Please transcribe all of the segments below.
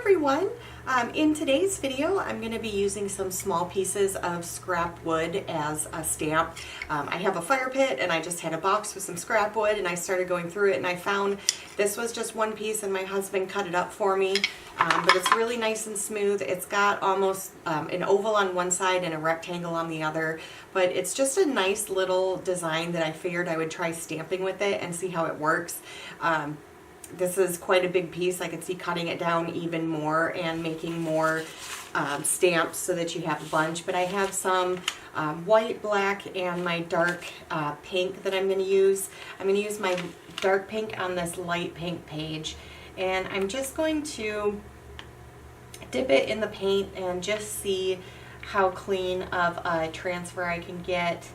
everyone. In today's video, I'm going to be using some small pieces of scrap wood as a stamp. I have a fire pit and I just had a box with some scrap wood and I started going through it and I found this was just one piece and my husband cut it up for me. But it's really nice and smooth. It's got almost an oval on one side and a rectangle on the other, but it's just a nice little design that I figured I would try stamping with it and see how it works. This is quite a big piece. I could see cutting it down even more and making more stamps so that you have a bunch. But I have some white, black, and my dark pink that I'm going to use. I'm going to use my dark pink on this light pink page. And I'm just going to dip it in the paint and just see how clean of a transfer I can get.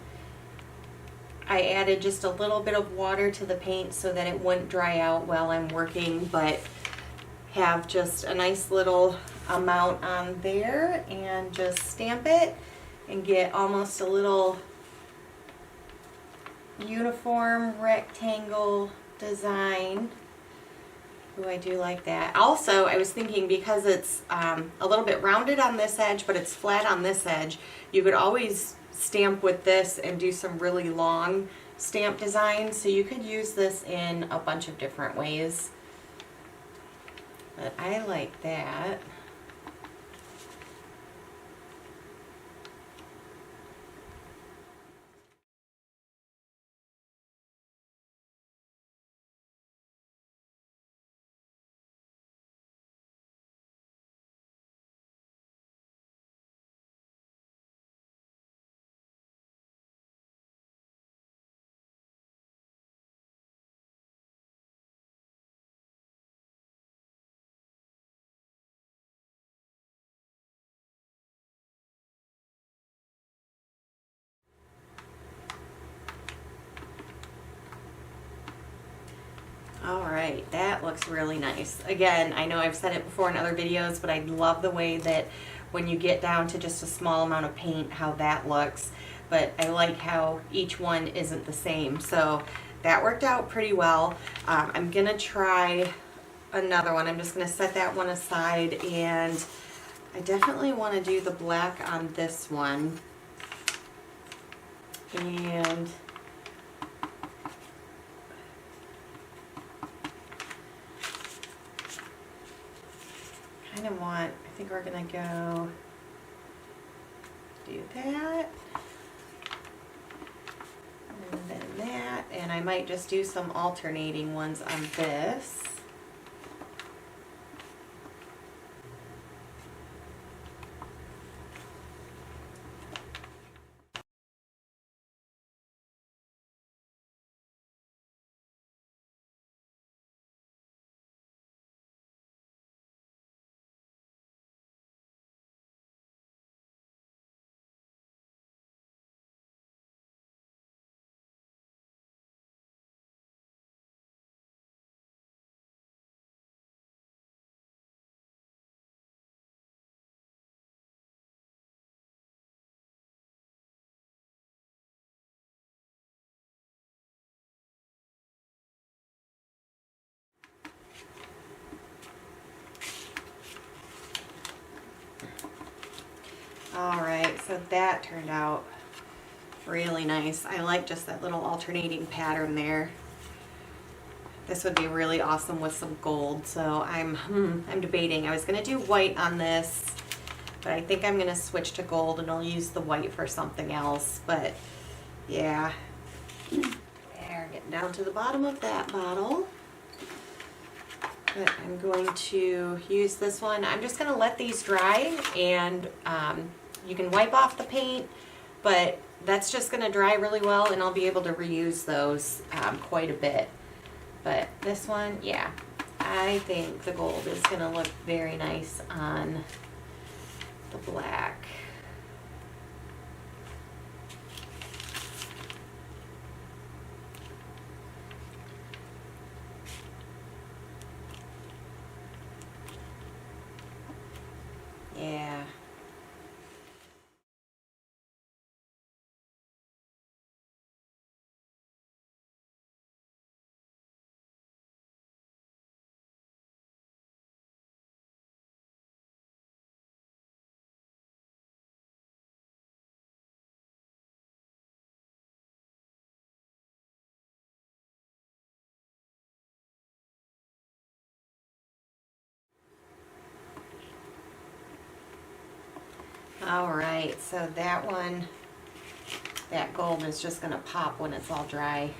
I added just a little bit of water to the paint so that it wouldn't dry out while I'm working, but have just a nice little amount on there and just stamp it and get almost a little uniform rectangle design. Ooh, I do like that. Also, I was thinking because it's a little bit rounded on this edge, but it's flat on this edge, you could always stamp with this and do some really long stamp designs. So you could use this in a bunch of different ways. But I like that. All right, that looks really nice. Again, I know I've said it before in other videos, but I love the way that when you get down to just a small amount of paint, how that looks. But I like how each one isn't the same. So that worked out pretty well. I'm gonna try another one. I'm just gonna set that one aside, and I definitely want to do the black on this one. And I think we're gonna go do that and then that, and I might just do some alternating ones on this. Alright, so that turned out really nice. I like just that little alternating pattern there. This would be really awesome with some gold, so I'm debating. I was going to do white on this, but I think I'm going to switch to gold and I'll use the white for something else. But yeah, there, getting down to the bottom of that bottle. But I'm going to use this one. I'm just going to let these dry, and you can wipe off the paint, but that's just going to dry really well and I'll be able to reuse those quite a bit. But this one, yeah, I think the gold is going to look very nice on the black. Yeah. All right, so that one, that gold is just gonna pop when it's all dry.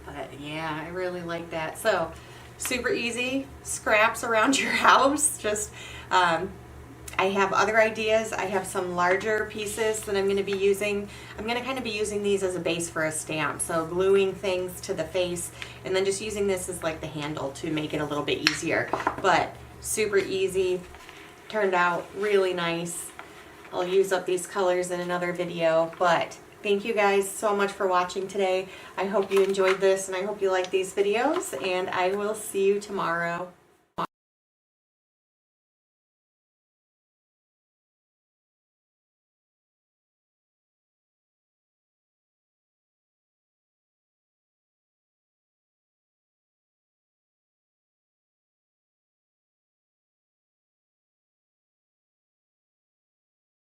But yeah, I really like that. So super easy scraps around your house. Just I have other ideas. I have some larger pieces that I'm going to be using. I'm going to kind of be using these as a base for a stamp. So gluing things to the face and then just using this as like the handle to make it a little bit easier. But super easy. Turned out really nice. I'll use up these colors in another video, but thank you guys so much for watching today. I hope you enjoyed this and I hope you like these videos, and I will see you tomorrow.